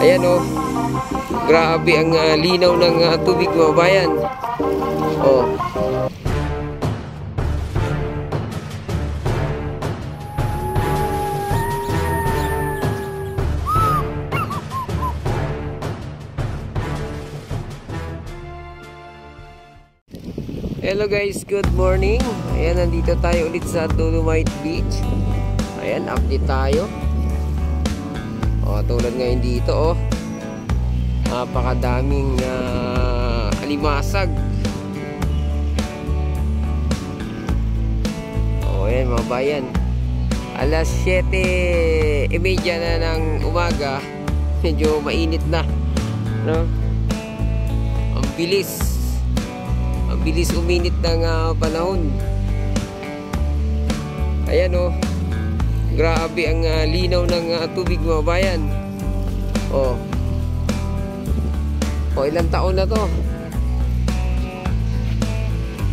Ayan oh. Grabe ang linaw ng tubig mga bayan. Oh. Hello guys, good morning. Ayan, nandito tayo ulit sa Dolomite Beach. Ayan, update tayo. Tulad ngayon dito oh. Napakadaming alimasag. Ayan mga bayan. Alas 7:30 na ng umaga. Medyo mainit na, no? Ang bilis uminit ng panahon. Ayan oh. Grabe ang linaw ng tubig mga bayan. Oh. Ilang taon na to.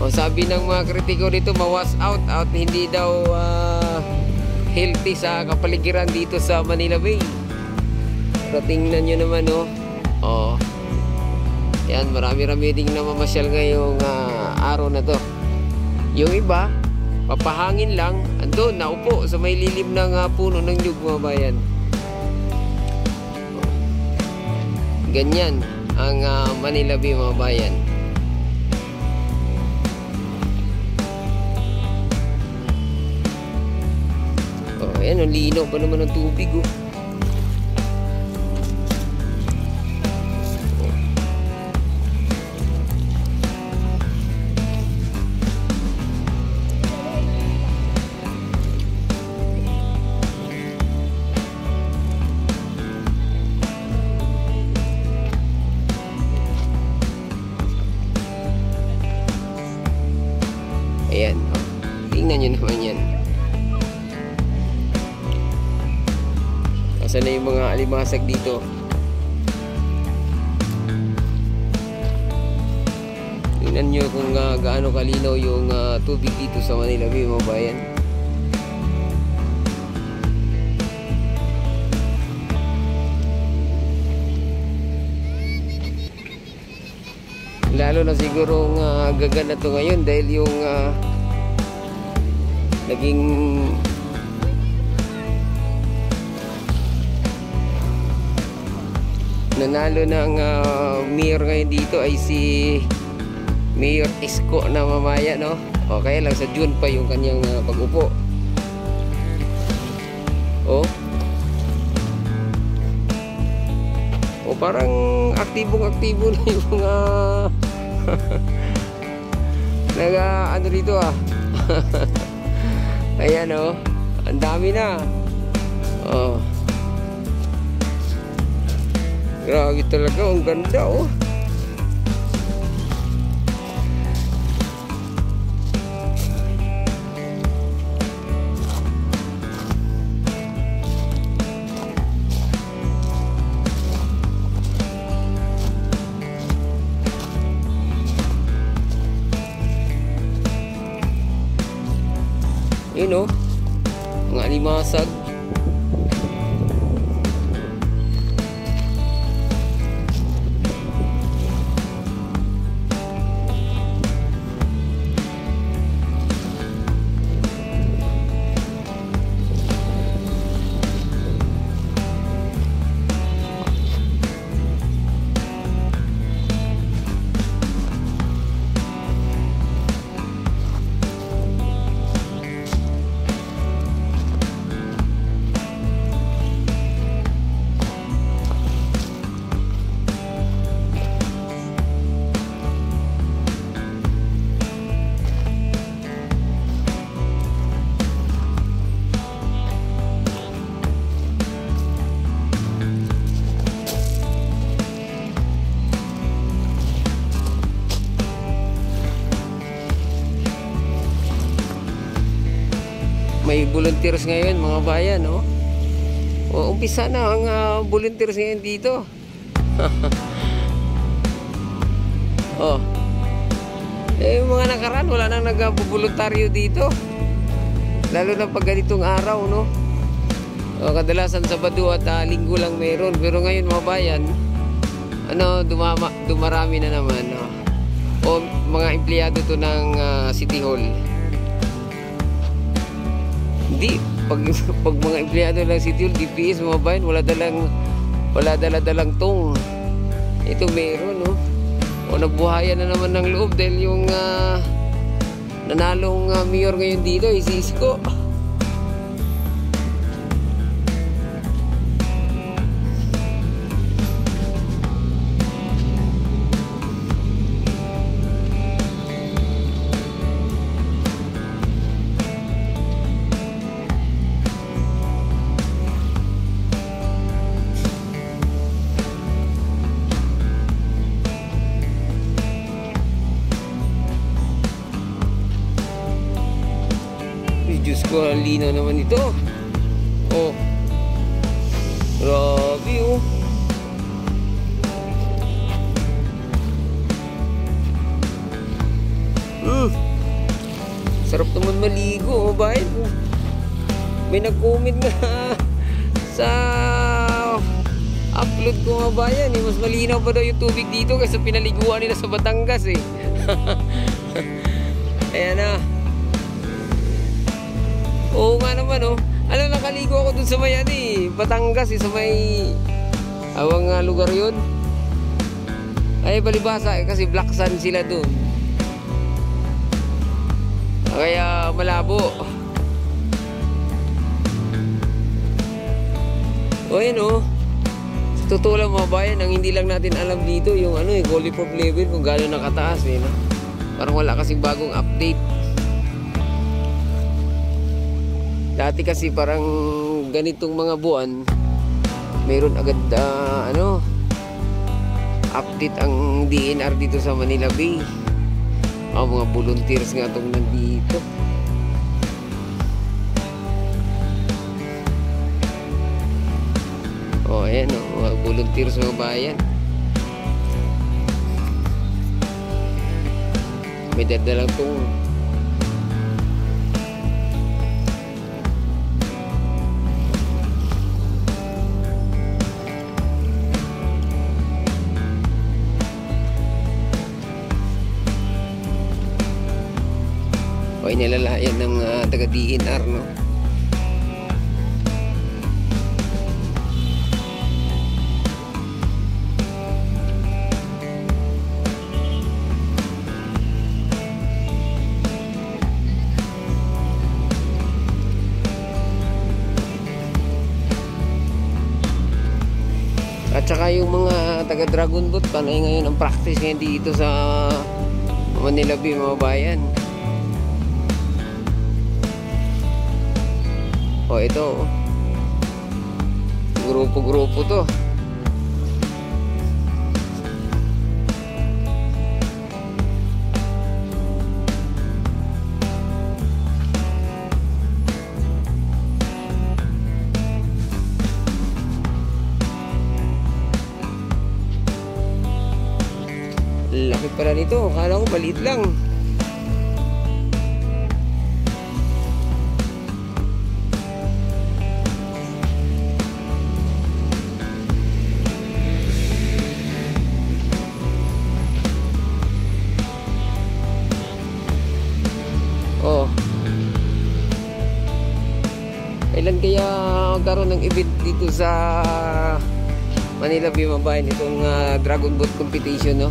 Sabi ng mga kritiko dito, ma-wash out hindi daw healthy sa kapaligiran dito sa Manila Bay. Pero tingnan nyo naman oh. Yan, marami-rami ding namamasyal ngayong araw na to. Yung iba, papahangin lang, andun, naupo sa may lilim ng puno ng nyug mga bayan. Ganyan ang Manila Bay mga bayan. Ayan, ang linaw pa naman ng tubig oh. Ayan, oh. Tingnan nyo naman yan. Asan na yung mga alimasag dito? Tingnan nyo kung gaano kalinaw yung tubig dito sa Manila Bay mga bayan. Lalo na siguro gagana to ngayon dahil yung naging nanalo ng mayor ngayon dito ay si Mayor Isko na mamaya, no? O kaya lang sa June pa yung kanyang pag-upo. Parang aktibong-aktibo na yung ano dito ah. Ayan oh, ang dami na. Oh. Grabe talaga, ang ganda oh. Yun oh, mga alimasag. May volunteers ngayon mga bayan, no? Umpisa na ang volunteers ngayon dito. Mga nakaraan wala nang nag-voluntaryo dito. Lalo na pag ganitong araw, no? Kadalasan Sabado at Linggo lang meron. Pero ngayon mga bayan, dumarami na naman. O mga empleyado to ng City Hall. Hindi, pag mga empleyado ng City Hall, DPS mga bayan, wala dala-dalang tong. Ito meron, no? O nabuhayan na naman ng loob dahil yung nanalong mayor ngayon dito, si Isko. Diyos ko, ang linaw naman ito. Oh, grabe oh. Sarap naman maligo, oh, bayan. May nag-comment na sa upload ko, mga bayan. Mas malinaw pa daw yung tubig dito kaysa pinaliguan nila sa Batangas eh. Ayan na. Oo nga naman, oh. Alam, nakaligo ako dun sa may Batangas, sa may awang lugar yun. Ay, palibasa, kasi black sand sila dun. Kaya malabo. O yun, oh. Sa totoo lang mga bayan, ang hindi lang natin alam dito yung Gully Pop level kung gano'n nakataas eh, no? Parang wala kasing bagong update. Dati kasi parang ganitong mga buwan mayroon agad update ang DNR dito sa Manila Bay. Mga volunteers nga itong nandito. Ayan mga volunteers mga bayan. May dadalang itong inilalayan ng taga DNR, no? At saka yung mga taga Dragon Boat, panay ngayon ang practice ngayon dito sa Manila Bay mga bayan. Ito grupo-grupo to. Laki pala nito, akala ko maliit lang. Kailan kaya magkaroon ng event dito sa Manila Bay mga bayan, itong Dragon Boat competition, no?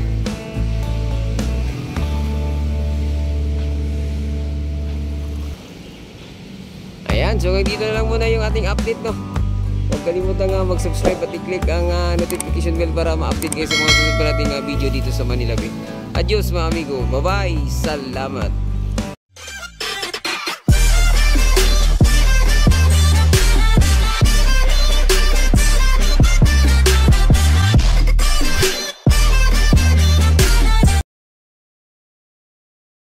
Ayan, so dito na lang muna yung ating update, no? Huwag kalimutan mag-subscribe at i-click ang notification bell para ma-update kayo sa mga susunod pa nating video dito sa Manila Bay. Adios mga amigo, bye bye, salamat.